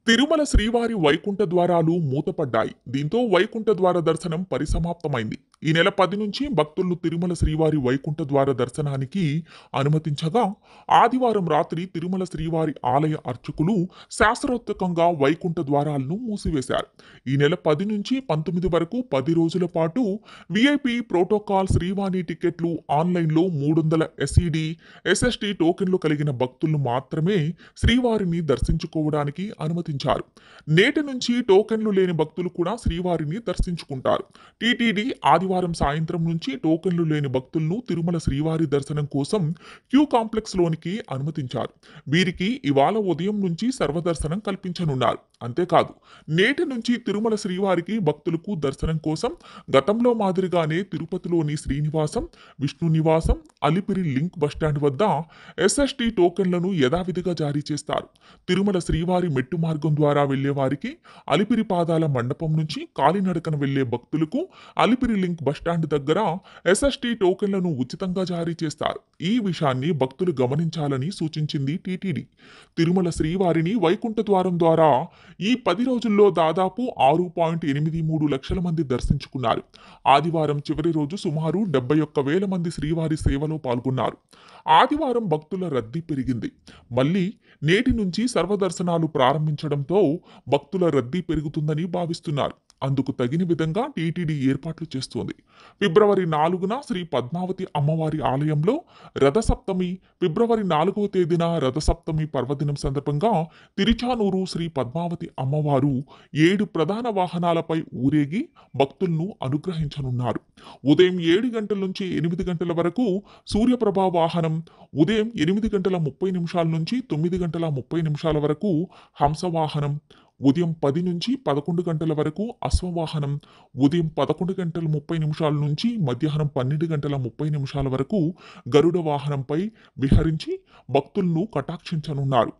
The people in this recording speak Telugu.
తిరుమల శ్రీవారి వైకుంఠ ద్వారాలు మూతపడ్డాయి. దీంతో వైకుంఠ ద్వార దర్శనం పరిసమాప్తమైంది. ఈ నెల 10 నుంచి భక్తులను తిరుమల శ్రీవారి వైకుంఠ ద్వార దర్శనానికి అనుమతించగా, ఆదివారం రాత్రి తిరుమల శ్రీవారి ఆలయ అర్చకులు శాస్త్రోక్తంగా వైకుంఠ ద్వారాలను మూసివేశారు. ఈ నెల 10 నుంచి 19 వరకు 10 రోజుల పాటు విఐపి ప్రోటోకాల్ శ్రీవాణి టికెట్లు ఆన్లైన్లో 300 ఎస్ఈడి, ఎస్ఎస్టి టోకెన్లు కలిగిన భక్తులను మాత్రమే శ్రీవారిని దర్శించుకోవడానికి అనుమతించారు. నేటి నుంచి టోకెన్లు లేని భక్తులు కూడా శ్రీవారిని దర్శించుకుంటారు. టీటీడీ ఆదివారం సాయంత్రం నుంచి టోకెన్లు లేని భక్తులను తిరుమల శ్రీవారి దర్శనం కోసం క్యూ కాంప్లెక్స్ లోనికి అనుమతించారు. వీరికి ఇవాళ ఉదయం నుంచి సర్వదర్శనం కల్పించనున్నారు. అంతేకాదు, నేటి నుంచి తిరుమల శ్రీవారికి భక్తులకు దర్శనం కోసం గతంలో మాదిరిగానే తిరుపతిలోని శ్రీనివాసం, విష్ణు నివాసం, అలిపిరి లింక్ బస్టాండ్ వద్ద ఎస్ఎస్టి టోకెన్లను యథావిధిగా జారీ చేస్తారు. తిరుమల శ్రీవారి మెట్టు మార్గం ద్వారా వెళ్లే వారికి అలిపిరి పాదాల మండపం నుంచి కాలినడకన వెళ్లే భక్తులకు అలిపిరి లింక్ బస్టాండ్ దగ్గర ఎస్ఎస్టి టోకెన్లను ఉచితంగా జారీ చేస్తారు. ఈ విషయాన్ని భక్తులు గమనించాలని సూచించింది టీటీడీ. తిరుమల శ్రీవారిని వైకుంఠ ద్వారం ద్వారా ఈ 10 రోజుల్లో దాదాపు 6.83 లక్షల మంది దర్శించుకున్నారు. ఆదివారం చివరి రోజు సుమారు 71,000 మంది శ్రీవారి సేవలో పాల్గొన్నారు. ఆదివారం భక్తుల రద్దీ పెరిగింది. మళ్లీ నేటి నుంచి సర్వదర్శనాలు ప్రారంభించడంతో భక్తుల రద్దీ పెరుగుతుందని భావిస్తున్నారు. అందుకు తగిన విధంగా టీటీడీ ఏర్పాట్లు చేస్తోంది. ఫిబ్రవరి 4న శ్రీ పద్మావతి అమ్మవారి ఆలయంలో రథసప్తమి, ఫిబ్రవరి 4వ తేదీన రథసప్తమి పర్వదినం సందర్భంగా తిరుచానూరు శ్రీ పద్మావతి అమ్మవారు 7 ప్రధాన వాహనాలపై ఊరేగి భక్తులను అనుగ్రహించనున్నారు. ఉదయం 7 గంటల నుంచి 8 గంటల వరకు సూర్యప్రభ వాహనం, ఉదయం 8 గంటల 30 నిమిషాల నుంచి 9 గంటల 30 నిమిషాల వరకు హంసవాహనం, ఉదయం 10 నుంచి 11 గంటల వరకు అశ్వవాహనం, ఉదయం 11 గంటల 30 నిమిషాల నుంచి మధ్యాహ్నం 12 గంటల 30 నిమిషాల వరకు గరుడ వాహనంపై విహరించి భక్తులను కటాక్షించనున్నారు.